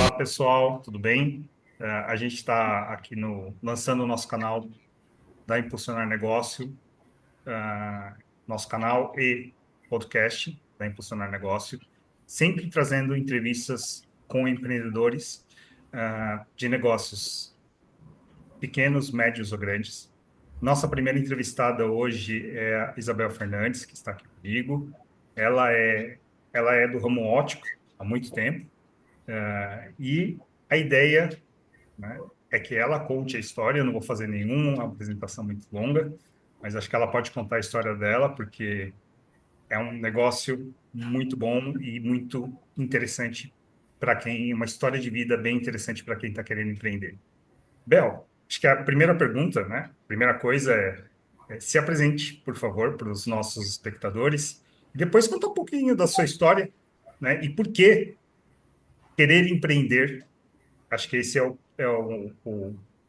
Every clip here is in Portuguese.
Olá, pessoal, tudo bem? A gente está aqui lançando o nosso canal da Impulsionar Negócio, nosso canal e podcast da Impulsionar Negócio, sempre trazendo entrevistas com empreendedores de negócios pequenos, médios ou grandes. Nossa primeira entrevistada hoje é a Isabel Fernandes, que está aqui comigo. Ela é do ramo ótico há muito tempo. E a ideia, né, é que ela conte a história. Eu não vou fazer nenhuma apresentação muito longa, mas acho que ela pode contar a história dela, porque é um negócio muito bom e muito interessante para quem, uma história de vida bem interessante para quem está querendo empreender. Bel, acho que a primeira pergunta, né? A primeira coisa é se apresente, por favor, para os nossos espectadores. E depois conta um pouquinho da sua história, né? E por que querer empreender. Acho que esse é o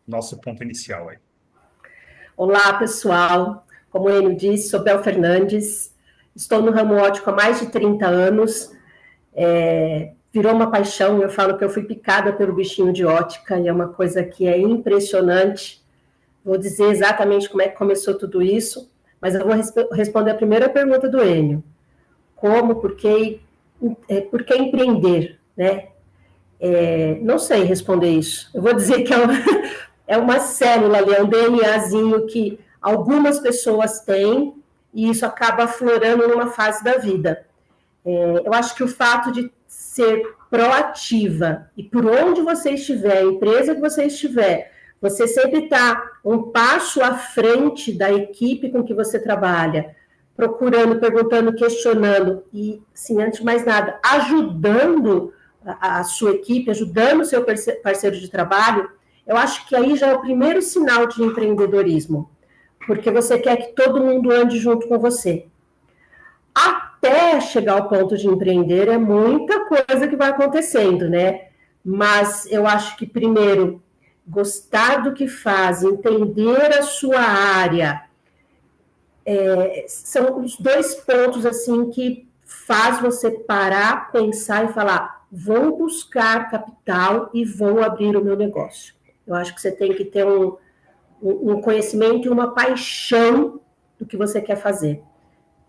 nosso ponto inicial aí. Olá, pessoal. Como ele disse, sou Bel Fernandes. Estou no ramo ótico há mais de 30 anos. Virou uma paixão. Eu falo que eu fui picada pelo bichinho de ótica e é uma coisa que é impressionante. Vou dizer exatamente como é que começou tudo isso, mas eu vou responder a primeira pergunta do Enio. Como, por que empreender, né? Não sei responder isso. Eu vou dizer que é uma célula ali, é um DNAzinho que algumas pessoas têm e isso acaba aflorando numa fase da vida. Eu acho que o fato de ser proativa e por onde você estiver, a empresa que você estiver, você sempre está um passo à frente da equipe com que você trabalha, procurando, perguntando, questionando e, assim, antes de mais nada, ajudando a sua equipe, ajudando o seu parceiro de trabalho, eu acho que aí já é o primeiro sinal de empreendedorismo, porque você quer que todo mundo ande junto com você. Até chegar ao ponto de empreender é muita coisa que vai acontecendo, né? Mas eu acho que, primeiro, gostar do que faz, entender a sua área, são os dois pontos, assim, que faz você parar, pensar e falar, vou buscar capital e vou abrir o meu negócio. Eu acho que você tem que ter um conhecimento e uma paixão do que você quer fazer.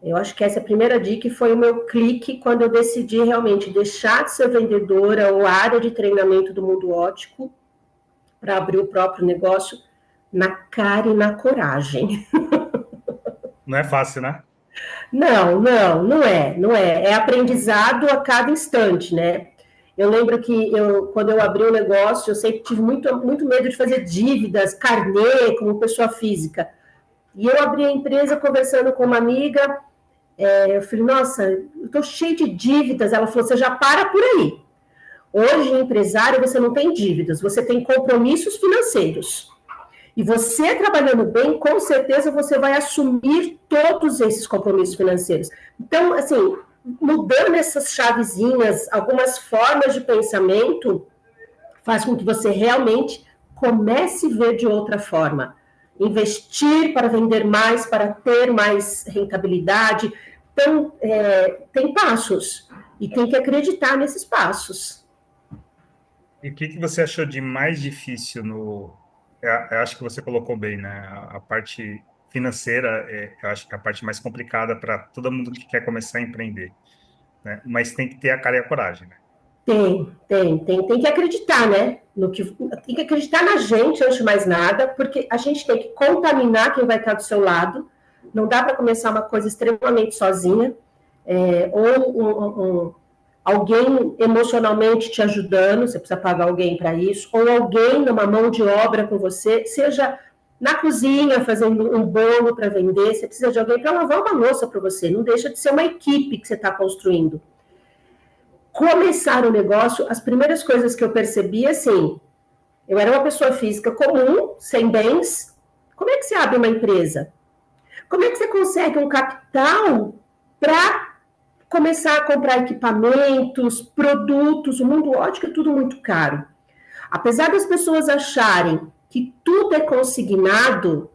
Eu acho que essa é a primeira dica e foi o meu clique quando eu decidi realmente deixar de ser vendedora ou área de treinamento do mundo ótico para abrir o próprio negócio na cara e na coragem. Não é fácil, né? Não é. É aprendizado a cada instante, né? Eu lembro que quando eu abri o negócio, eu sempre tive muito medo de fazer dívidas, carnê, como pessoa física. E eu abri a empresa conversando com uma amiga, eu falei, nossa, eu estou cheio de dívidas. Ela falou, você já para por aí. Hoje, empresário, você não tem dívidas, você tem compromissos financeiros. E você trabalhando bem, com certeza você vai assumir todos esses compromissos financeiros. Então, assim, mudando essas chavezinhas, algumas formas de pensamento, faz com que você realmente comece a ver de outra forma. Investir para vender mais, para ter mais rentabilidade. Então, tem passos e tem que acreditar nesses passos. E o que você achou de mais difícil eu acho que você colocou bem, né? A parte financeira, eu acho que é a parte mais complicada para todo mundo que quer começar a empreender, né? Mas tem que ter a cara e a coragem, né? Tem que acreditar, né? Tem que acreditar na gente, antes de mais nada, porque a gente tem que contaminar quem vai estar do seu lado. Não dá para começar uma coisa extremamente sozinha, ou alguém emocionalmente te ajudando, você precisa pagar alguém para isso, ou alguém numa mão de obra com você, seja na cozinha fazendo um bolo para vender, você precisa de alguém para lavar uma louça para você, não deixa de ser uma equipe que você está construindo. Começar o negócio, as primeiras coisas que eu percebi, assim, eu era uma pessoa física comum, sem bens, como é que você abre uma empresa? Como é que você consegue um capital para começar a comprar equipamentos, produtos? O mundo ótico é tudo muito caro. Apesar das pessoas acharem que tudo é consignado,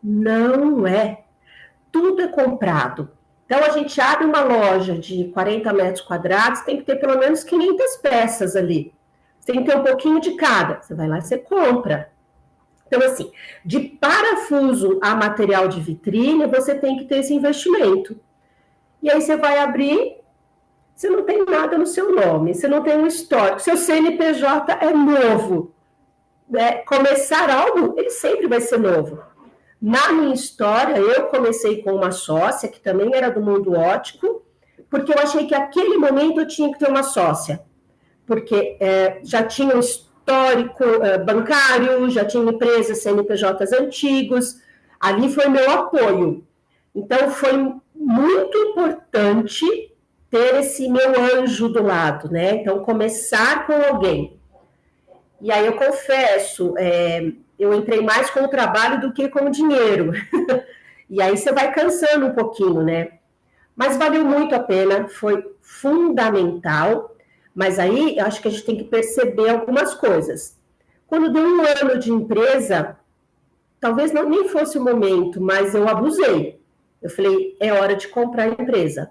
Não é. Tudo é comprado. Então, a gente abre uma loja de 40 metros quadrados, tem que ter pelo menos 500 peças ali. Você tem que ter um pouquinho de cada. Você vai lá e você compra. Então, assim, de parafuso a material de vitrine, você tem que ter esse investimento. E aí você vai abrir, você não tem nada no seu nome, você não tem um histórico, seu CNPJ é novo. Né? Começar algo, ele sempre vai ser novo. Na minha história, eu comecei com uma sócia, que também era do mundo ótico, porque eu achei que naquele momento eu tinha que ter uma sócia, porque já tinha um histórico bancário, já tinha empresas, CNPJs antigos, ali foi meu apoio. Então, foi muito importante ter esse meu anjo do lado, né? Então, começar com alguém. E aí eu confesso, eu entrei mais com o trabalho do que com o dinheiro. E aí você vai cansando um pouquinho, né? Mas valeu muito a pena, foi fundamental. Mas aí eu acho que a gente tem que perceber algumas coisas. Quando deu um ano de empresa, talvez nem fosse o momento, mas eu abusei. Eu falei, é hora de comprar a empresa.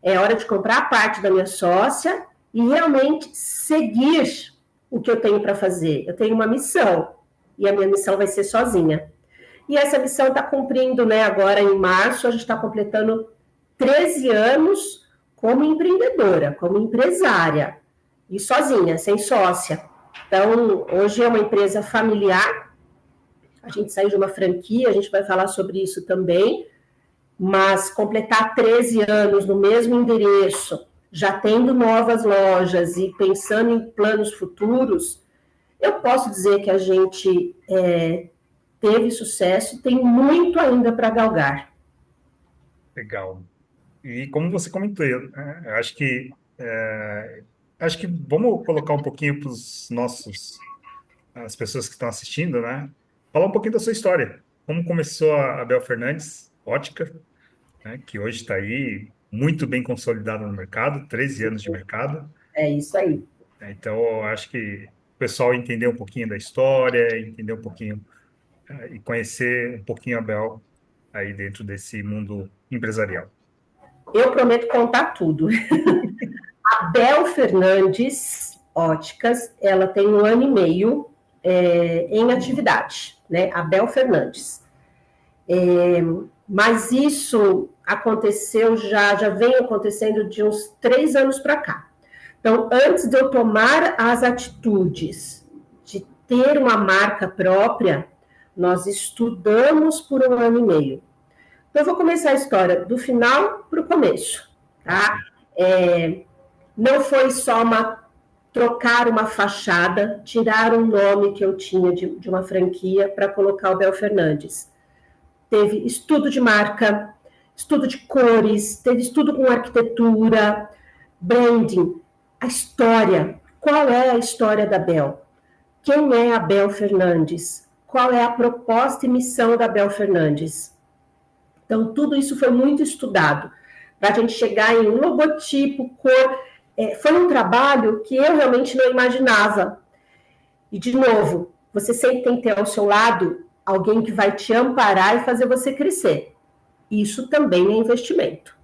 É hora de comprar a parte da minha sócia e realmente seguir o que eu tenho para fazer. Eu tenho uma missão, e a minha missão vai ser sozinha. E essa missão está cumprindo, né? Agora, em março, a gente está completando 13 anos como empreendedora, como empresária, e sozinha, sem sócia. Então, hoje é uma empresa familiar, a gente saiu de uma franquia, a gente vai falar sobre isso também, mas completar 13 anos no mesmo endereço, já tendo novas lojas e pensando em planos futuros, eu posso dizer que a gente teve sucesso, tem muito ainda para galgar. Legal. E como você comentou, eu acho que vamos colocar um pouquinho para os nossos, as pessoas que estão assistindo, né? Falar um pouquinho da sua história. Como começou a Abel Fernandes, ótica, né? Que hoje está aí muito bem consolidada no mercado, 13 anos de mercado. É isso aí. Então, eu acho que o pessoal entender um pouquinho da história, entender um pouquinho e conhecer um pouquinho a Abel aí dentro desse mundo empresarial. Eu prometo contar tudo. A Bel Fernandes Óticas, ela tem 1 ano e meio em atividade, né? A Bel Fernandes. Mas isso aconteceu já vem acontecendo de uns 3 anos para cá. Então, antes de eu tomar as atitudes de ter uma marca própria, nós estudamos por 1 ano e meio. Então, eu vou começar a história do final para o começo, tá? Não foi só trocar uma fachada, tirar um nome que eu tinha de uma franquia para colocar o Bel Fernandes. Teve estudo de marca, estudo de cores, teve estudo com arquitetura, branding, a história. Qual é a história da Bel? Quem é a Bel Fernandes? Qual é a proposta e missão da Bel Fernandes? Então, tudo isso foi muito estudado, para a gente chegar em logotipo, cor. Foi um trabalho que eu realmente não imaginava. E, de novo, você sempre tem que ter ao seu lado alguém que vai te amparar e fazer você crescer. Isso também é investimento.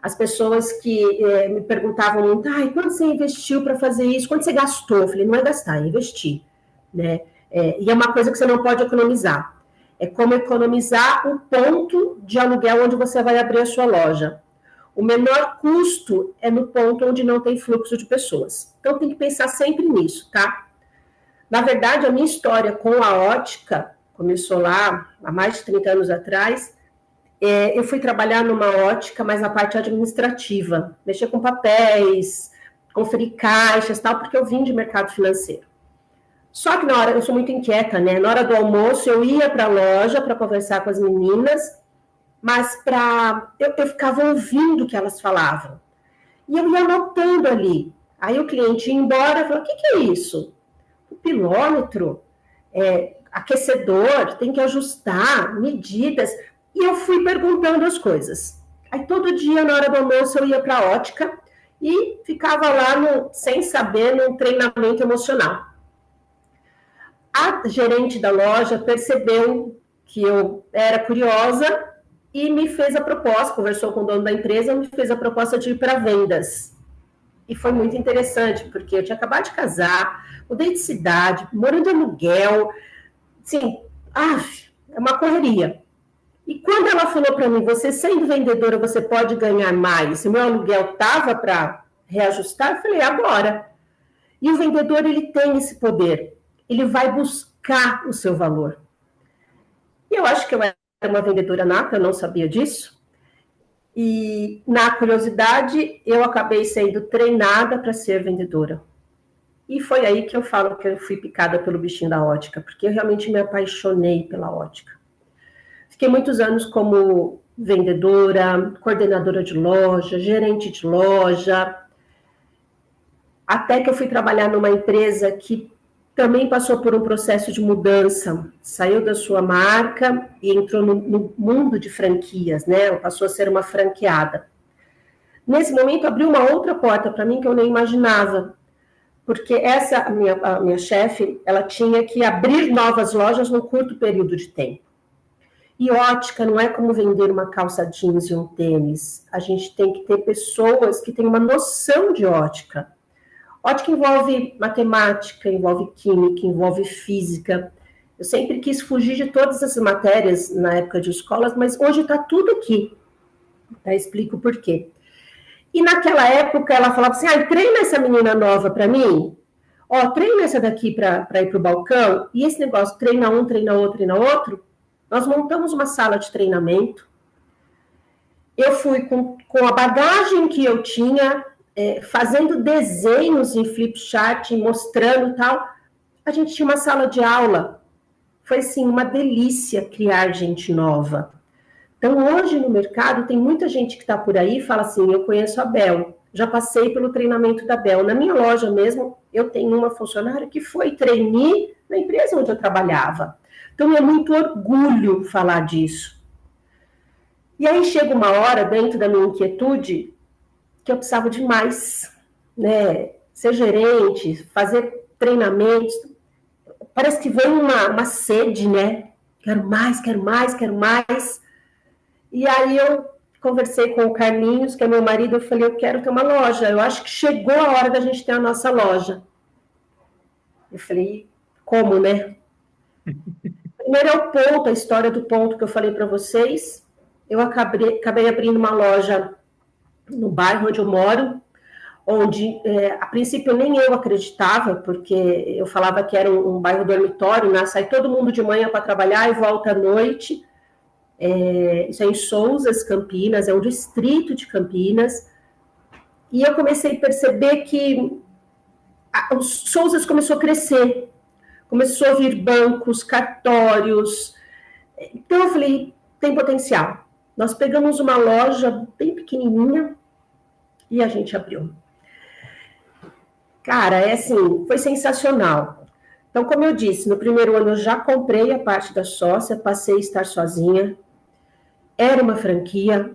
As pessoas que me perguntavam muito, quanto você investiu para fazer isso? Quanto você gastou? Eu falei, não é gastar, é investir. Né? E é uma coisa que você não pode economizar. É como economizar o ponto de aluguel onde você vai abrir a sua loja. O menor custo é no ponto onde não tem fluxo de pessoas. Então, tem que pensar sempre nisso, tá? Na verdade, a minha história com a ótica começou lá há mais de 30 anos atrás. Eu fui trabalhar numa ótica, mas na parte administrativa, mexer com papéis, conferir caixas, tal, porque eu vim de mercado financeiro. Só que na hora, eu sou muito inquieta, né? Na hora do almoço, eu ia para a loja para conversar com as meninas, mas eu ficava ouvindo o que elas falavam. E eu ia anotando ali. Aí o cliente ia embora e falou, o que é isso? O pilômetro, aquecedor, tem que ajustar, medidas. E eu fui perguntando as coisas. Aí todo dia, na hora do almoço, eu ia para a ótica e ficava lá, sem saber, num treinamento emocional. A gerente da loja percebeu que eu era curiosa e me fez a proposta, conversou com o dono da empresa, me fez a proposta de ir para vendas. E foi muito interessante, porque eu tinha acabado de casar, mudei de cidade, morando de aluguel, assim, é uma correria. E quando ela falou para mim, você sendo vendedora, você pode ganhar mais, e meu aluguel estava para reajustar, eu falei, agora. E o vendedor, ele tem esse poder, ele vai buscar o seu valor. E eu acho que eu era uma vendedora nata, eu não sabia disso. E na curiosidade, eu acabei sendo treinada para ser vendedora. E foi aí que eu falo que eu fui picada pelo bichinho da ótica, porque eu realmente me apaixonei pela ótica. Fiquei muitos anos como vendedora, coordenadora de loja, gerente de loja, até que eu fui trabalhar numa empresa que também passou por um processo de mudança, saiu da sua marca e entrou no mundo de franquias, né? Passou a ser uma franqueada. Nesse momento, abriu uma outra porta para mim que eu nem imaginava, porque a minha chefe, ela tinha que abrir novas lojas num curto período de tempo. E ótica não é como vender uma calça jeans e um tênis. A gente tem que ter pessoas que têm uma noção de ótica. Ótica envolve matemática, envolve química, envolve física. Eu sempre quis fugir de todas essas matérias na época de escolas, mas hoje está tudo aqui. Eu explico por quê. E naquela época ela falava assim, treina essa menina nova para mim, treina essa daqui para ir para o balcão, e esse negócio, treina um, treina outro, treina outro. Nós montamos uma sala de treinamento. Eu fui com a bagagem que eu tinha, fazendo desenhos em flipchart, mostrando tal. A gente tinha uma sala de aula. Foi, assim, uma delícia criar gente nova. Então, hoje no mercado, tem muita gente que está por aí e fala assim, eu conheço a Bel, já passei pelo treinamento da Bel. Na minha loja mesmo, eu tenho uma funcionária que foi trainee na empresa onde eu trabalhava. Então, é muito orgulho falar disso. E aí chega uma hora, dentro da minha inquietude, que eu precisava de mais, né? Ser gerente, fazer treinamentos. Parece que vem uma sede, né? Quero mais, quero mais, quero mais. E aí eu conversei com o Carlinhos, que é meu marido, eu falei, eu quero ter uma loja. Eu acho que chegou a hora da gente ter a nossa loja. Eu falei, como, né? Primeiro é o ponto, a história do ponto que eu falei para vocês. Eu acabei abrindo uma loja no bairro onde eu moro, onde, a princípio, nem eu acreditava, porque eu falava que era um bairro dormitório, né? Sai todo mundo de manhã para trabalhar e volta à noite. Isso é em Sousas, Campinas, é um distrito de Campinas. E eu comecei a perceber que os Sousas começou a crescer. Começou a vir bancos, cartórios. Então, eu falei, tem potencial. Nós pegamos uma loja bem pequenininha e a gente abriu. Cara, assim, foi sensacional. Então, como eu disse, no primeiro ano eu já comprei a parte da sócia, passei a estar sozinha. Era uma franquia.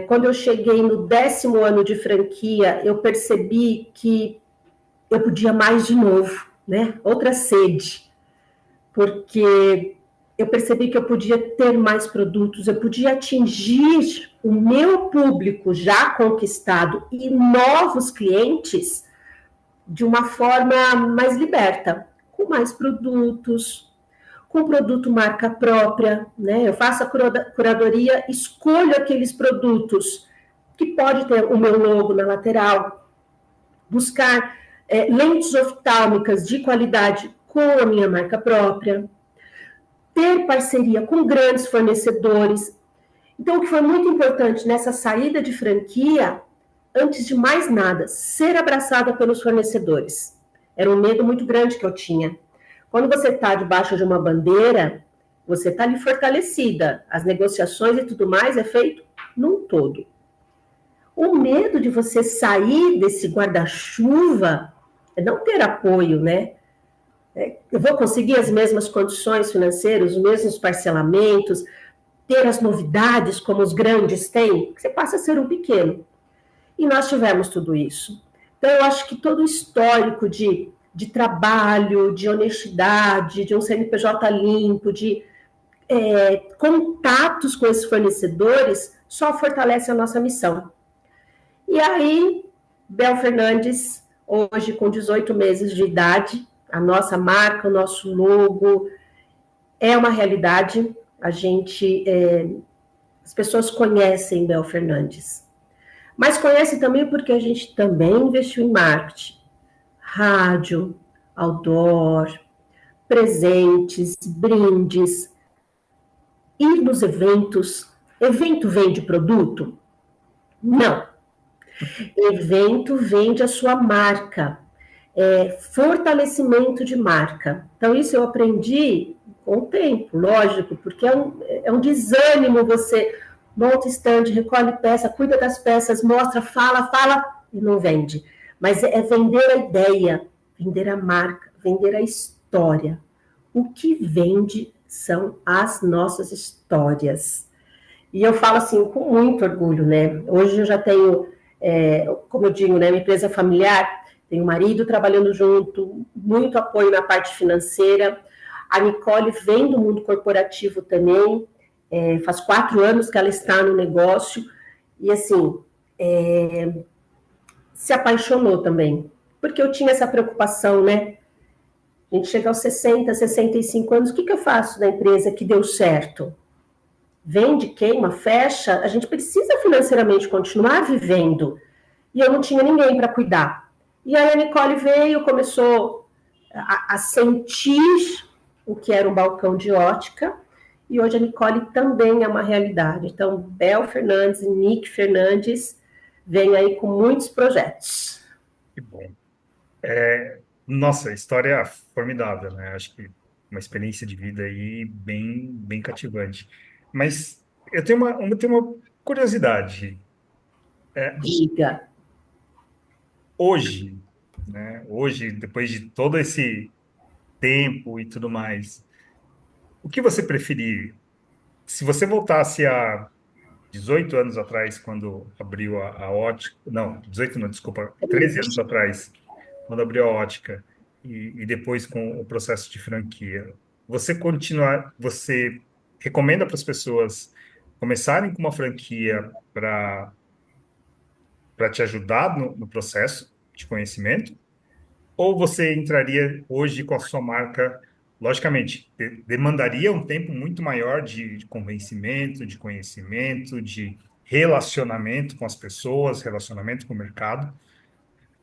Quando eu cheguei no 10º ano de franquia, eu percebi que eu podia mais de novo, né? Outra sede. Porque eu percebi que eu podia ter mais produtos, eu podia atingir o meu público já conquistado e novos clientes de uma forma mais liberta, com mais produtos, com produto marca própria, né? Eu faço a curadoria, escolho aqueles produtos que pode ter o meu logo na lateral, buscar lentes oftálmicas de qualidade com a minha marca própria, ter parceria com grandes fornecedores. Então, o que foi muito importante nessa saída de franquia, antes de mais nada, ser abraçada pelos fornecedores. Era um medo muito grande que eu tinha. Quando você está debaixo de uma bandeira, você está ali fortalecida. As negociações e tudo mais é feito num todo. O medo de você sair desse guarda-chuva é não ter apoio, né? Eu vou conseguir as mesmas condições financeiras, os mesmos parcelamentos, ter as novidades como os grandes têm, você passa a ser um pequeno. E nós tivemos tudo isso. Então, eu acho que todo o histórico de de trabalho, de honestidade, de um CNPJ limpo, de contatos com esses fornecedores, só fortalece a nossa missão. E aí, Bel Fernandes, hoje com 18 meses de idade, a nossa marca, o nosso logo, é uma realidade. As pessoas conhecem Bel Fernandes, mas conhecem também porque a gente também investiu em marketing, rádio, outdoor, presentes, brindes, ir nos eventos. Evento vende produto? Não. Evento vende a sua marca, fortalecimento de marca. Então, isso eu aprendi com o tempo, lógico, porque é um desânimo você monta stand, recolhe peça, cuida das peças, mostra, fala e não vende. Mas é vender a ideia, vender a marca, vender a história. O que vende são as nossas histórias. E eu falo assim com muito orgulho, né? Hoje eu já tenho, como eu digo, né, minha empresa familiar, tenho um marido trabalhando junto, muito apoio na parte financeira. A Nicole vem do mundo corporativo também, faz 4 anos que ela está no negócio, e assim, se apaixonou também, porque eu tinha essa preocupação, né? A gente chega aos 60, 65 anos, o que eu faço na empresa que deu certo? Vende, queima, fecha, a gente precisa financeiramente continuar vivendo. E eu não tinha ninguém para cuidar. E aí a Nicole veio, começou a sentir o que era um balcão de ótica, e hoje a Nicole também é uma realidade. Então, Bel Fernandes e Nick Fernandes vêm aí com muitos projetos. Que bom. Nossa, história formidável, né? Acho que uma experiência de vida aí bem, bem cativante. Mas eu tenho uma curiosidade. Diga. Hoje, né? Hoje, depois de todo esse tempo e tudo mais, o que você preferir? Se você voltasse a 18 anos atrás, quando abriu a ótica, não, 18 não, desculpa, 13 anos atrás, quando abriu a ótica, e depois com o processo de franquia, você recomenda para as pessoas começarem com uma franquia para te ajudar no processo de conhecimento? Ou você entraria hoje com a sua marca, logicamente, demandaria um tempo muito maior de convencimento, de conhecimento, de relacionamento com as pessoas, relacionamento com o mercado.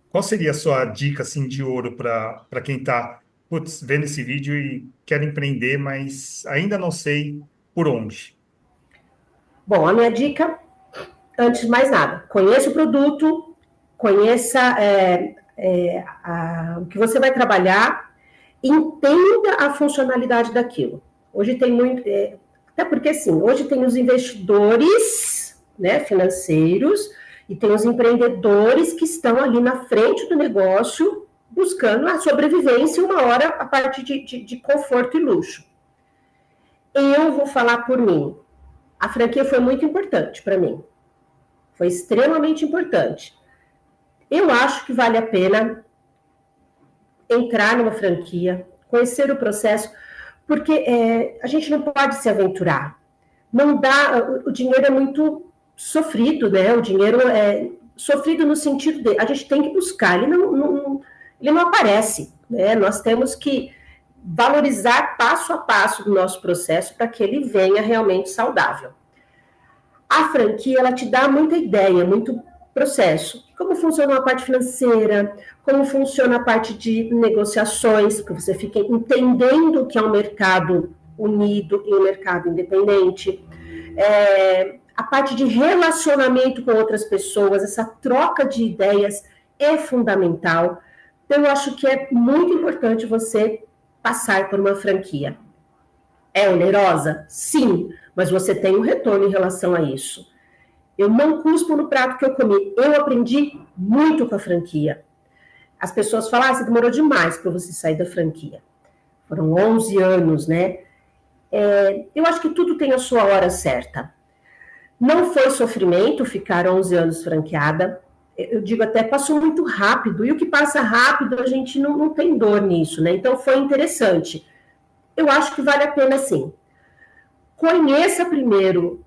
Qual seria a sua dica assim de ouro para quem está vendo esse vídeo e quer empreender, mas ainda não sei por onde? Bom, a minha dica, antes de mais nada, conheça o produto, conheça o que você vai trabalhar, entenda a funcionalidade daquilo. Hoje tem muito, até porque assim, hoje tem os investidores, né, financeiros, e tem os empreendedores que estão ali na frente do negócio, buscando a sobrevivência uma hora a parte de conforto e luxo. Eu vou falar por mim. A franquia foi muito importante para mim. Foi extremamente importante. Eu acho que vale a pena entrar numa franquia, conhecer o processo, porque a gente não pode se aventurar. Não dá, o dinheiro é muito sofrido, né? O dinheiro é sofrido no sentido de a gente tem que buscar, ele não aparece, né? Nós temos que valorizar passo a passo do nosso processo para que ele venha realmente saudável. A franquia, ela te dá muita ideia, muito processo. Como funciona a parte financeira, como funciona a parte de negociações, porque você fica entendendo que é um mercado unido e um mercado independente. A parte de relacionamento com outras pessoas, essa troca de ideias é fundamental. Então, eu acho que é muito importante você passar por uma franquia. É onerosa? Sim, mas você tem um retorno em relação a isso. Eu não cuspo no prato que eu comi. Eu aprendi muito com a franquia. As pessoas falam, você demorou demais para você sair da franquia. Foram 11 anos, né? Eu acho que tudo tem a sua hora certa. Não foi sofrimento ficar 11 anos franqueada. eu digo até, passou muito rápido, e o que passa rápido, a gente não tem dor nisso, né? Então, foi interessante. Eu acho que vale a pena, sim. Conheça primeiro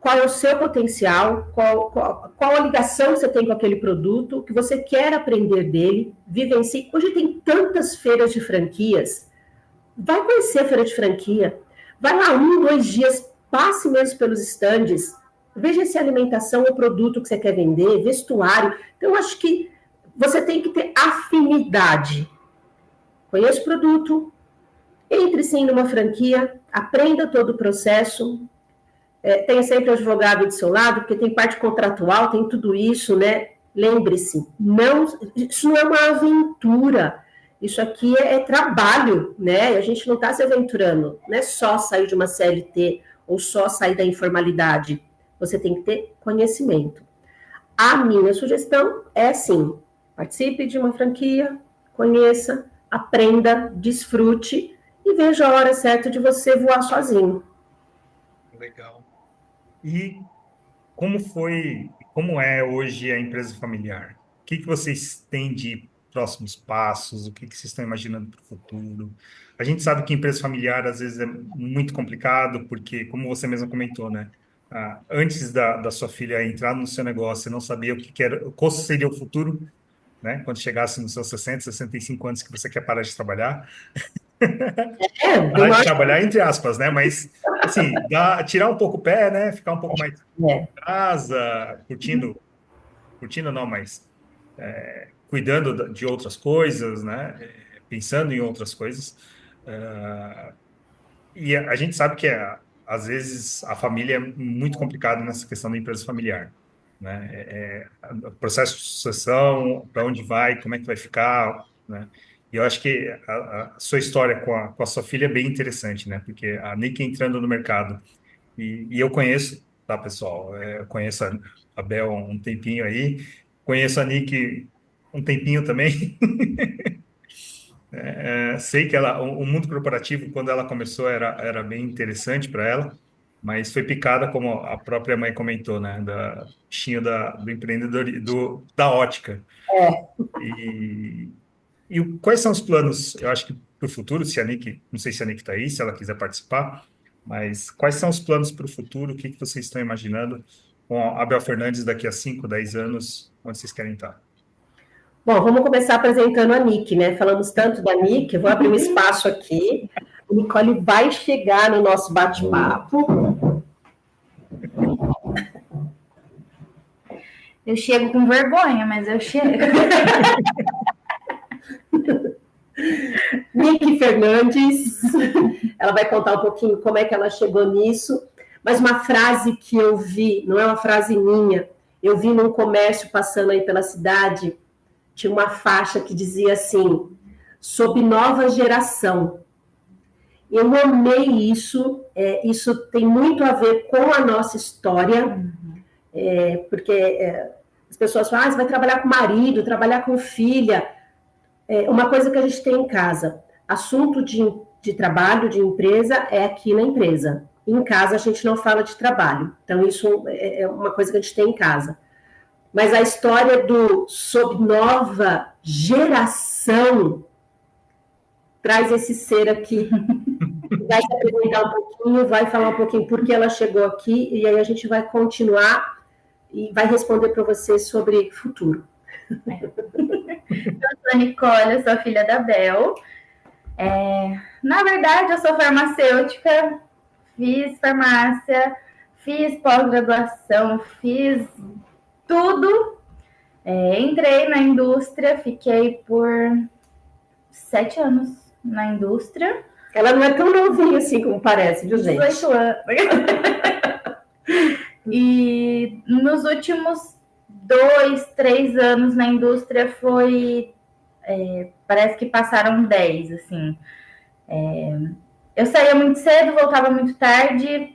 qual é o seu potencial, qual a ligação que você tem com aquele produto, que você quer aprender dele, vivencie. Hoje tem tantas feiras de franquias, vai conhecer a feira de franquia, vai lá 1, 2 dias, passe mesmo pelos estandes, veja se a alimentação é o produto que você quer vender, vestuário. Então, eu acho que você tem que ter afinidade. Conheça o produto, entre sim numa franquia, aprenda todo o processo, tenha sempre o advogado do seu lado, porque tem parte contratual, tem tudo isso, né? Lembre-se, isso não é uma aventura, isso aqui é trabalho, né? A gente não está se aventurando, não é só sair de uma CLT ou só sair da informalidade. Você tem que ter conhecimento. A minha sugestão é assim: participe de uma franquia, conheça, aprenda, desfrute e veja a hora certa de você voar sozinho. Legal. E como é hoje a empresa familiar? O que vocês têm de próximos passos? O que vocês estão imaginando para o futuro? A gente sabe que empresa familiar às vezes é muito complicado, porque, como você mesmo comentou, né? Antes da sua filha entrar no seu negócio, você não sabia o que era, qual seria o futuro, né? Quando chegasse nos seus 60, 65 anos que você quer parar de trabalhar. Parar de trabalhar, entre aspas, né? Mas, assim, tirar um pouco o pé, né? Ficar um pouco mais em casa, curtindo não, mas cuidando de outras coisas, né? Pensando em outras coisas. E a gente sabe que, às vezes, a família é muito complicada nessa questão da empresa familiar, né? O processo de sucessão, para onde vai, como é que vai ficar, né? E eu acho que a sua história com a sua filha é bem interessante, né? Porque a Nick entrando no mercado, e eu conheço, tá, pessoal? Eu conheço a Bel há um tempinho aí, conheço a Nick um tempinho também. Sei que o mundo corporativo, quando ela começou, era bem interessante para ela, mas foi picada, como a própria mãe comentou, né? Da bichinho do empreendedor, da ótica. E, quais são os planos, eu acho que para o futuro, se a Nick, não sei se a Nick está aí, se ela quiser participar, mas quais são os planos para o futuro? O que vocês estão imaginando com a Abel Fernandes daqui a 5, 10 anos? Onde vocês querem estar? Bom, vamos começar apresentando a Nick, né? Falamos tanto da Nick, eu vou abrir um espaço aqui. A Nicole vai chegar no nosso bate-papo. Eu chego com vergonha, mas eu chego. Nick Fernandes, ela vai contar um pouquinho como é que ela chegou nisso, mas uma frase que eu vi, não é uma frase minha, eu vi num comércio passando aí pela cidade, tinha uma faixa que dizia assim, sob nova geração. Eu amei isso, isso tem muito a ver com a nossa história, porque as pessoas falam, você vai trabalhar com marido, trabalhar com filha. Uma coisa que a gente tem em casa, assunto de trabalho, de empresa, é aqui na empresa. Em casa a gente não fala de trabalho, então isso é uma coisa que a gente tem em casa. Mas a história sob nova geração traz esse ser aqui, vai se apresentar um pouquinho, vai falar um pouquinho por que ela chegou aqui, e aí a gente vai continuar e vai responder para você sobre futuro. Eu sou a Nicole, eu sou a filha da Bel. Na verdade, eu sou farmacêutica, fiz farmácia, fiz pós-graduação, fiz tudo. Entrei na indústria, fiquei por 7 anos na indústria. Ela não é tão novinha assim como parece, viu, gente? 18 anos. E nos últimos 2, 3 anos na indústria parece que passaram 10, assim. Eu saía muito cedo, voltava muito tarde.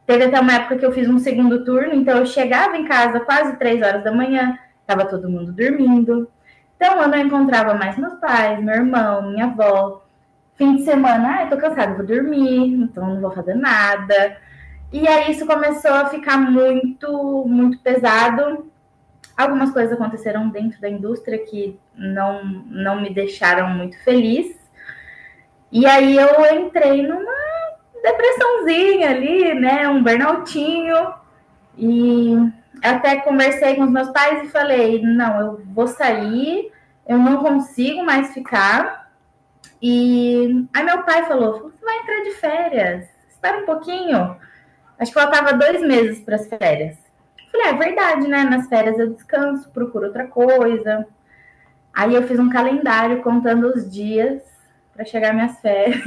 Teve até uma época que eu fiz um segundo turno, então eu chegava em casa quase 3 horas da manhã, estava todo mundo dormindo. Então eu não encontrava mais meus pais, meu irmão, minha avó. Fim de semana, eu tô cansada, vou dormir, então não vou fazer nada. E aí isso começou a ficar muito, muito pesado. Algumas coisas aconteceram dentro da indústria que não me deixaram muito feliz. E aí eu entrei numa depressãozinha ali, né? Um burnoutinho. E até conversei com os meus pais e falei, não, eu vou sair, eu não consigo mais ficar. E aí meu pai falou, você vai entrar de férias, espera um pouquinho. Acho que faltava 2 meses para as férias. Falei, é verdade, né? Nas férias eu descanso, procuro outra coisa. Aí eu fiz um calendário contando os dias para chegar minhas férias.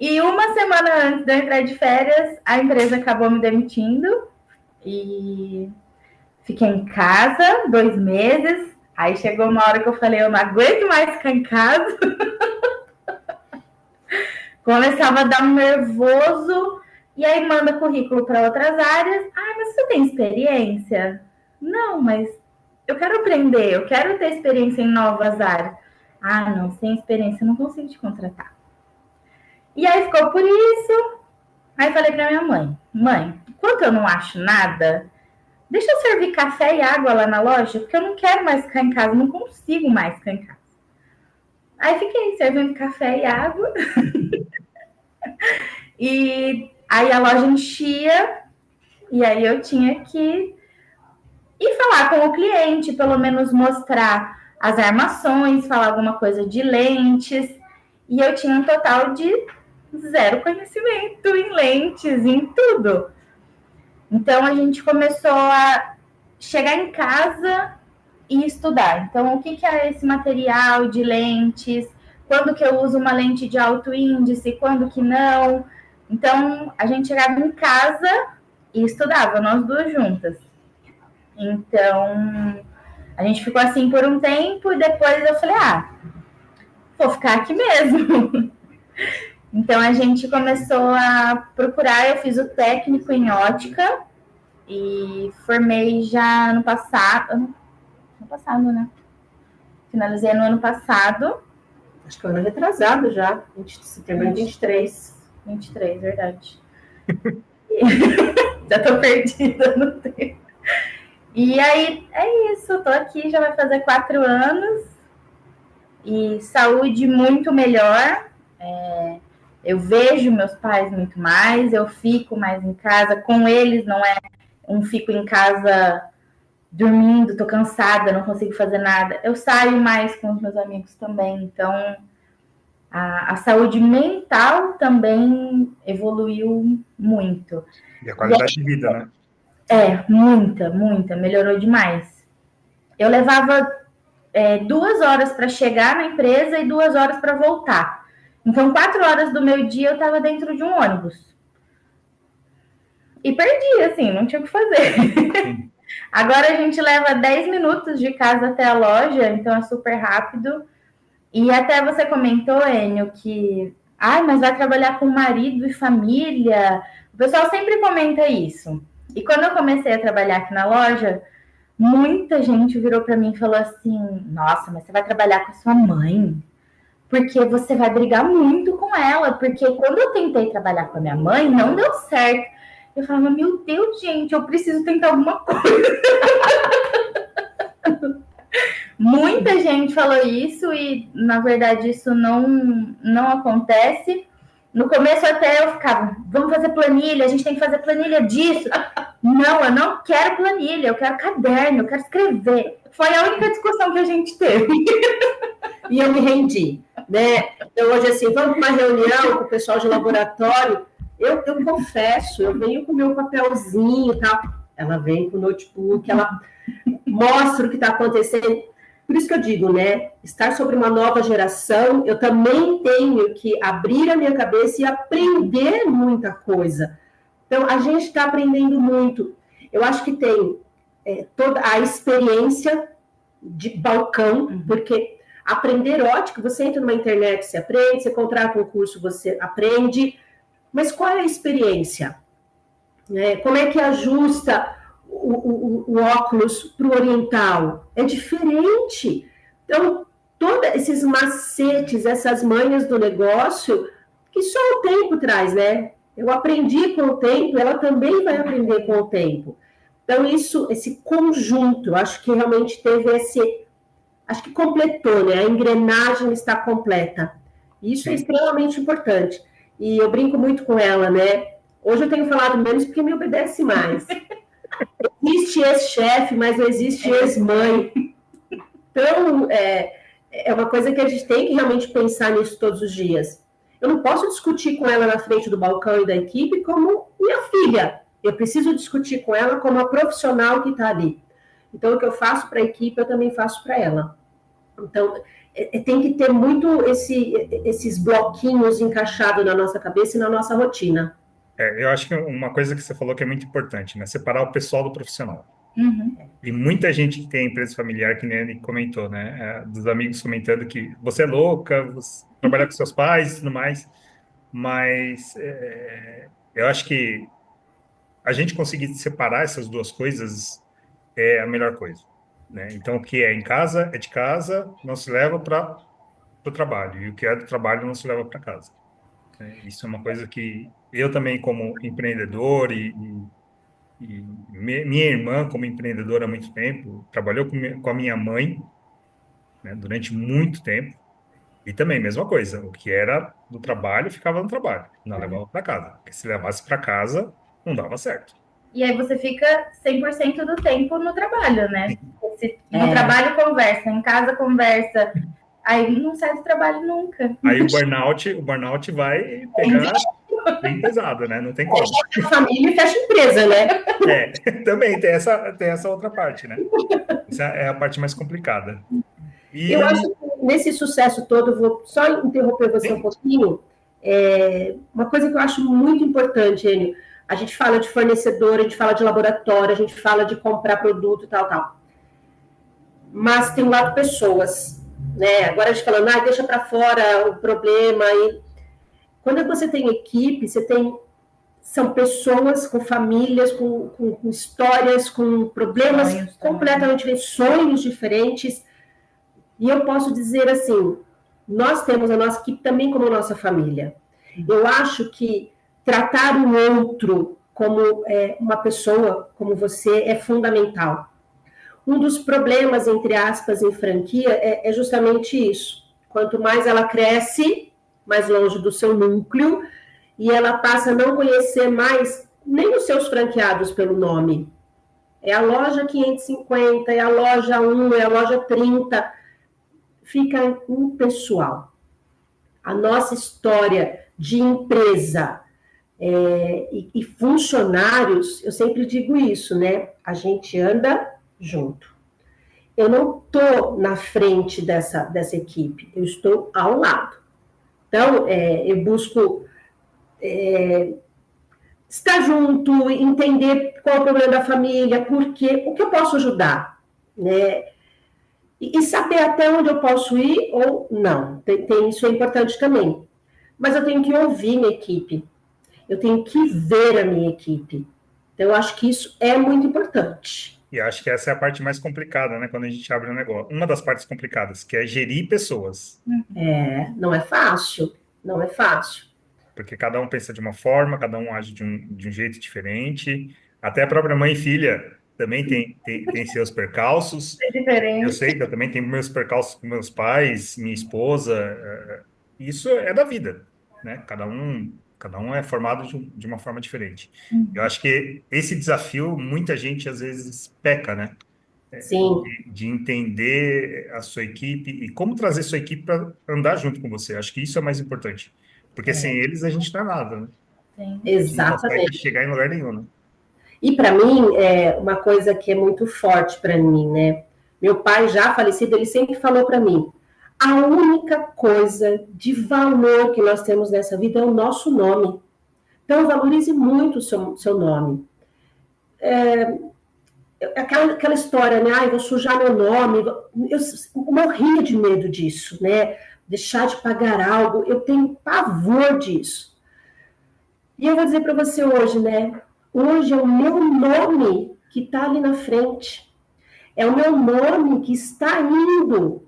E uma semana antes de eu entrar de férias, a empresa acabou me demitindo. E fiquei em casa 2 meses. Aí chegou uma hora que eu falei, eu não aguento mais ficar em casa. Começava a dar um nervoso. E aí manda currículo para outras áreas. Ah, mas você tem experiência? Não, mas eu quero aprender, eu quero ter experiência em novas áreas. Ah, não, sem experiência eu não consigo te contratar. E aí ficou por isso. Aí falei para minha mãe, mãe, enquanto eu não acho nada, deixa eu servir café e água lá na loja, porque eu não quero mais ficar em casa, não consigo mais ficar em casa. Aí fiquei servindo café e água. E aí a loja enchia, e aí eu tinha que ir falar com o cliente, pelo menos mostrar as armações, falar alguma coisa de lentes. E eu tinha um total de 0 conhecimento em lentes, em tudo. Então a gente começou a chegar em casa e estudar. Então, o que é esse material de lentes? Quando que eu uso uma lente de alto índice? Quando que não? Então, a gente chegava em casa e estudava, nós duas juntas. Então, a gente ficou assim por um tempo e depois eu falei, vou ficar aqui mesmo. Então, a gente começou a procurar, eu fiz o técnico em ótica e formei já ano passado, né? Finalizei no ano passado. Acho que é ano retrasado já, setembro de 23. 23, verdade. Já tô perdida no tempo. E aí, é isso, tô aqui, já vai fazer 4 anos. E saúde muito melhor. Eu vejo meus pais muito mais, eu fico mais em casa. Com eles não é fico em casa dormindo, tô cansada, não consigo fazer nada. Eu saio mais com os meus amigos também. Então, a saúde mental também evoluiu muito. E a qualidade de vida, né? Muita, melhorou demais. Eu levava 2 horas para chegar na empresa e 2 horas para voltar. Então, 4 horas do meu dia eu estava dentro de um ônibus. E perdi, assim, não tinha o que fazer. Agora a gente leva 10 minutos de casa até a loja, então é super rápido. E até você comentou, Enio, que mas vai trabalhar com marido e família. O pessoal sempre comenta isso. E quando eu comecei a trabalhar aqui na loja, muita gente virou para mim e falou assim, nossa, mas você vai trabalhar com a sua mãe? Porque você vai brigar muito com ela. Porque quando eu tentei trabalhar com a minha mãe, não deu certo. Eu falava, meu Deus, gente, eu preciso tentar alguma coisa. Muita gente falou isso e, na verdade, isso não acontece. No começo até eu ficava, vamos fazer planilha, a gente tem que fazer planilha disso. Não, eu não quero planilha, eu quero caderno, eu quero escrever. Foi a única discussão que a gente teve. E eu me rendi, né? Então, hoje, assim, vamos para uma reunião com o pessoal de laboratório. Eu confesso, eu venho com o meu papelzinho e tal. Ela vem com o notebook, ela mostra o que está acontecendo. Por isso que eu digo, né? Estar sobre uma nova geração, eu também tenho que abrir a minha cabeça e aprender muita coisa. Então, a gente está aprendendo muito. Eu acho que tem toda a experiência de balcão, porque aprender ótica, você entra numa internet, você aprende, você contrata um curso, você aprende. Mas qual é a experiência? Como é que ajusta o óculos para o oriental? É diferente. Então, todos esses macetes, essas manhas do negócio, que só o tempo traz, né? Eu aprendi com o tempo, ela também vai aprender com o tempo. Então, esse conjunto, eu acho que realmente teve acho que completou, né? A engrenagem está completa. Isso é extremamente importante. E eu brinco muito com ela, né? Hoje eu tenho falado menos porque me obedece mais. Existe ex-chefe, mas não existe ex-mãe. Então, é uma coisa que a gente tem que realmente pensar nisso todos os dias. Eu não posso discutir com ela na frente do balcão e da equipe como minha filha. Eu preciso discutir com ela como a profissional que está ali. Então, o que eu faço para a equipe, eu também faço para ela. Então, tem que ter muito esses bloquinhos encaixados na nossa cabeça e na nossa rotina. Eu acho que uma coisa que você falou que é muito importante, né? Separar o pessoal do profissional. Uhum. E muita gente que tem empresa familiar, que nem ele comentou, né? Dos amigos comentando que você é louca, você trabalha com seus pais e tudo mais. Mas eu acho que a gente conseguir separar essas duas coisas é a melhor coisa, né? Então, o que é em casa é de casa, não se leva para o trabalho. E o que é do trabalho não se leva para casa, né? Isso é uma coisa que eu também, como empreendedor minha irmã, como empreendedora há muito tempo, trabalhou com a minha mãe, né, durante muito tempo. E também, mesma coisa, o que era do trabalho ficava no trabalho, não levava para casa. Porque se levasse para casa, não dava certo. E aí você fica 100% do tempo no trabalho, né? No trabalho conversa, em casa conversa, aí não sai do trabalho nunca. Aí o burnout vai pegar bem pesado, né? Não tem como. Fecha a família e fecha a empresa, né? Também tem essa outra parte, né? Essa é a parte mais complicada. Eu acho que nesse sucesso todo, eu vou só interromper você um pouquinho. Uma coisa que eu acho muito importante, Enio, a gente fala de fornecedor, a gente fala de laboratório, a gente fala de comprar produto e tal. Mas tem um lado pessoas, né? Agora a gente falando, deixa para fora o problema. Quando você tem equipe, são pessoas com famílias, com histórias, com problemas completamente diferentes, sonhos diferentes. E eu posso dizer assim, nós temos a nossa equipe também como nossa família. Eu acho que tratar o outro como uma pessoa, como você, é fundamental. Um dos problemas, entre aspas, em franquia é justamente isso. Quanto mais ela cresce, mais longe do seu núcleo, e ela passa a não conhecer mais nem os seus franqueados pelo nome. É a loja 550, é a loja 1, é a loja 30. Fica impessoal. A nossa história de empresa e funcionários, eu sempre digo isso, né? A gente anda junto. Eu não estou na frente dessa equipe, eu estou ao lado. Então, eu busco estar junto, entender qual é o problema da família, por quê, o que eu posso ajudar, né? E saber até onde eu posso ir ou não. Isso é importante também. Mas eu tenho que ouvir minha equipe. Eu tenho que ver a minha equipe. Então, eu acho que isso é muito importante. E acho que essa é a parte mais complicada, né? Quando a gente abre um negócio. Uma das partes complicadas, que é gerir pessoas. Não é fácil. Não é fácil. Porque cada um pensa de uma forma, cada um age de um jeito diferente. Até a própria mãe e filha também tem seus percalços. É diferente. Eu sei que eu também tenho meus percalços com meus pais, minha esposa. Isso é da vida, né? Cada um é formado de uma forma diferente. Eu acho que esse desafio, muita gente às vezes peca, né? Sim. De entender a sua equipe e como trazer sua equipe para andar junto com você. Acho que isso é mais importante. Porque sem eles a gente não é nada, né? Sim. A gente não consegue Exatamente. chegar em lugar nenhum, né? E para mim, é uma coisa que é muito forte para mim, né? Meu pai, já falecido, ele sempre falou para mim: a única coisa de valor que nós temos nessa vida é o nosso nome. Então, valorize muito o seu nome. Aquela história, né? Vou sujar meu nome. Eu morria de medo disso, né? Deixar de pagar algo. Eu tenho pavor disso. E eu vou dizer para você hoje, né? Hoje é o meu nome que está ali na frente. É o meu nome que está indo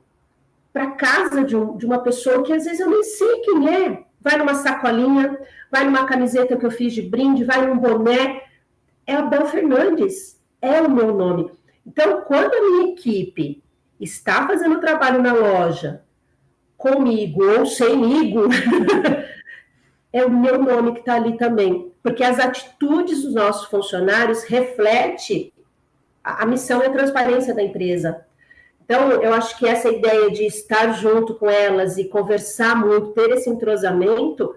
para casa de uma pessoa que às vezes eu nem sei quem é. Vai numa sacolinha, vai numa camiseta que eu fiz de brinde, vai num boné. É a Bel Fernandes. é o meu nome. Então, quando a minha equipe está fazendo o trabalho na loja, comigo ou semigo, é o meu nome que está ali também. Porque as atitudes dos nossos funcionários refletem a missão e a transparência da empresa. Então, eu acho que essa ideia de estar junto com elas e conversar muito, ter esse entrosamento,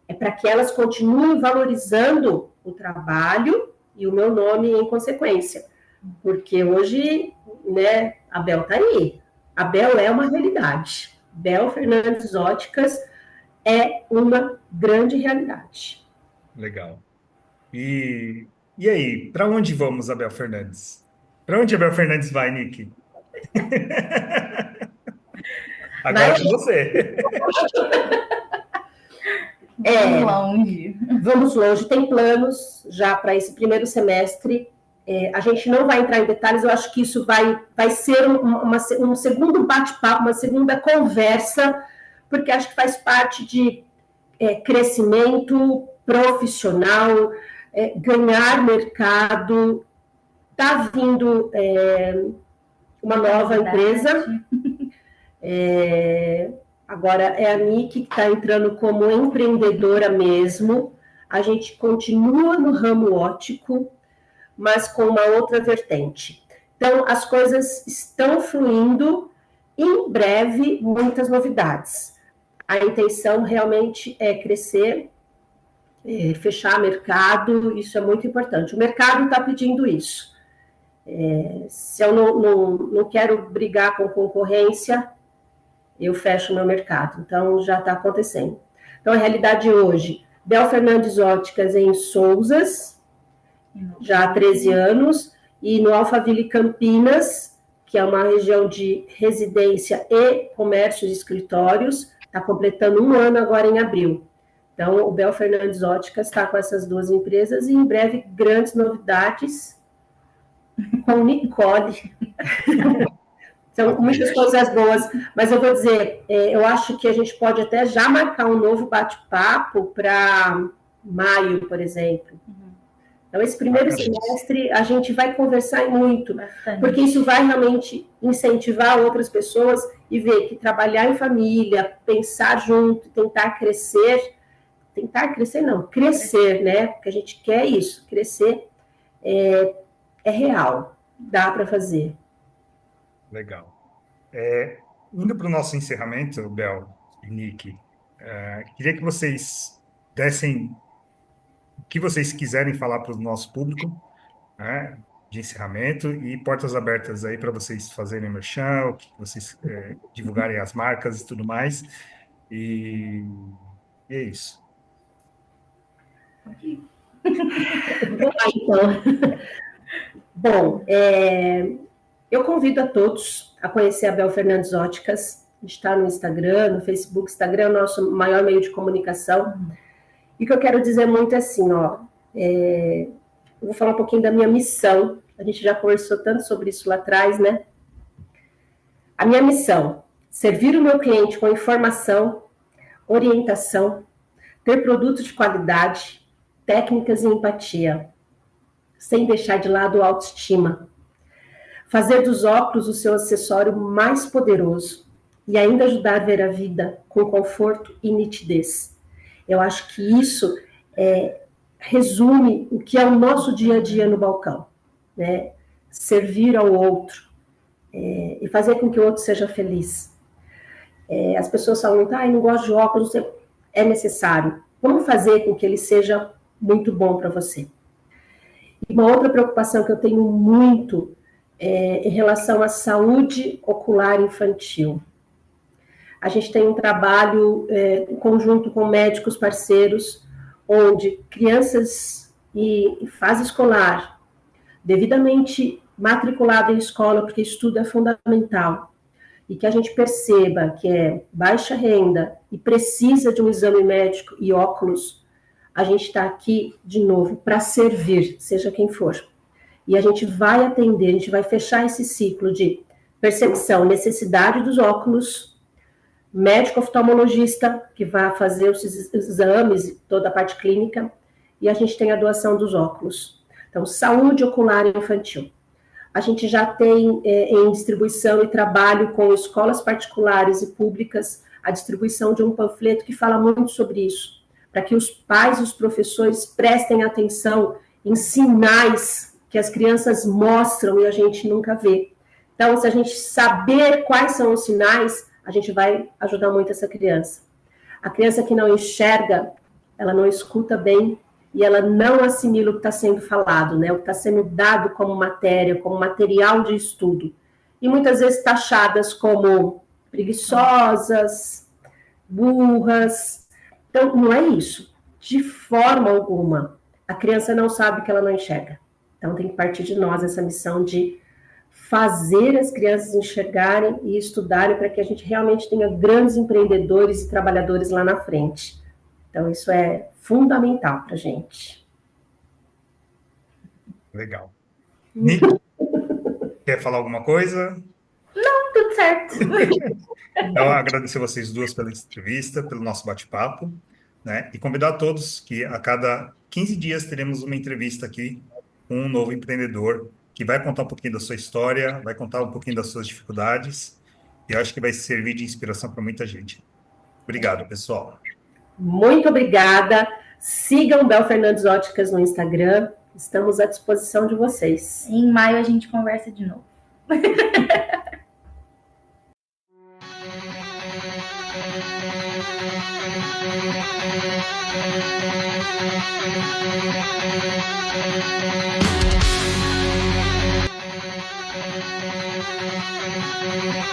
é para que elas continuem valorizando o trabalho e o meu nome em consequência. Porque hoje, né, a Bel está aí. A Bel é uma realidade. Bel Fernandes Óticas é uma grande realidade. Legal. E aí, para onde vamos, Abel Fernandes? Para onde Abel Fernandes vai, Nick? Agora é com você. Vamos longe. Vamos longe. Tem planos já para esse primeiro semestre. A gente não vai entrar em detalhes, eu acho que isso vai ser um segundo bate-papo, uma segunda conversa, porque acho que faz parte de crescimento profissional, ganhar mercado. Está vindo uma nova empresa. Agora é a Nick que está entrando como empreendedora mesmo. A gente continua no ramo óptico, mas com uma outra vertente. Então, as coisas estão fluindo. Em breve, muitas novidades. A intenção realmente é crescer, fechar mercado, isso é muito importante. O mercado está pedindo isso. Se eu não quero brigar com concorrência, eu fecho meu mercado. Então, já está acontecendo. Então, a realidade hoje, Bel Fernandes Óticas em Souzas, já há 13 anos, e no Alphaville Campinas, que é uma região de residência e comércio de escritórios, está completando 1 ano agora em abril. Então, o Bel Fernandes Óticas está com essas 2 empresas e em breve grandes novidades com Nicole. São muitas coisas boas, mas eu vou dizer, eu acho que a gente pode até já marcar um novo bate-papo para maio, por exemplo. Então, esse primeiro semestre, a gente vai conversar muito, porque isso vai realmente incentivar outras pessoas e ver que trabalhar em família, pensar junto, crescer, né? Porque a gente quer isso, crescer é real, dá para fazer. Legal. Indo para o nosso encerramento, Bel e Nick, queria que vocês dessem o que vocês quiserem falar para o nosso público, né, de encerramento e portas abertas aí para vocês fazerem merchan, que vocês divulgarem as marcas e tudo mais. E é isso. Então, bom, eu convido a todos a conhecer a Bel Fernandes Óticas. A gente está no Instagram, no Facebook. Instagram é o nosso maior meio de comunicação. E o que eu quero dizer muito é assim, eu vou falar um pouquinho da minha missão. A gente já conversou tanto sobre isso lá atrás, né? A minha missão, servir o meu cliente com informação, orientação, ter produtos de qualidade, técnicas e empatia, sem deixar de lado a autoestima. Fazer dos óculos o seu acessório mais poderoso e ainda ajudar a ver a vida com conforto e nitidez. Eu acho que isso resume o que é o nosso dia a dia no balcão, né? Servir ao outro e fazer com que o outro seja feliz. As pessoas falam muito, não gosto de óculos, é necessário. Vamos fazer com que ele seja muito bom para você. E uma outra preocupação que eu tenho muito em relação à saúde ocular infantil. A gente tem um trabalho em conjunto com médicos parceiros, onde crianças em fase escolar, devidamente matriculado em escola, porque estudo é fundamental, e que a gente perceba que é baixa renda e precisa de um exame médico e óculos, a gente está aqui, de novo, para servir, seja quem for. E a gente vai atender, a gente vai fechar esse ciclo de percepção, necessidade dos óculos, médico oftalmologista, que vai fazer os exames, toda a parte clínica, e a gente tem a doação dos óculos. Então, saúde ocular infantil. A gente já tem em distribuição e trabalho com escolas particulares e públicas a distribuição de um panfleto que fala muito sobre isso, para que os pais e os professores prestem atenção em sinais que as crianças mostram e a gente nunca vê. Então, se a gente saber quais são os sinais, a gente vai ajudar muito essa criança. A criança que não enxerga, ela não escuta bem e ela não assimila o que está sendo falado, né? O que está sendo dado como matéria, como material de estudo. E muitas vezes taxadas como preguiçosas, burras. Então, não é isso. De forma alguma. A criança não sabe que ela não enxerga. Então, tem que partir de nós essa missão de fazer as crianças enxergarem e estudarem para que a gente realmente tenha grandes empreendedores e trabalhadores lá na frente. Então, isso é fundamental para a gente. Legal. Nick, quer falar alguma coisa? Não, tudo certo. Então, agradecer vocês duas pela entrevista, pelo nosso bate-papo, né? E convidar a todos que a cada 15 dias teremos uma entrevista aqui com um novo empreendedor que vai contar um pouquinho da sua história, vai contar um pouquinho das suas dificuldades, e eu acho que vai servir de inspiração para muita gente. Obrigado, pessoal. Muito obrigada. Sigam Bel Fernandes Óticas no Instagram. Estamos à disposição de vocês. Em maio a gente conversa de novo.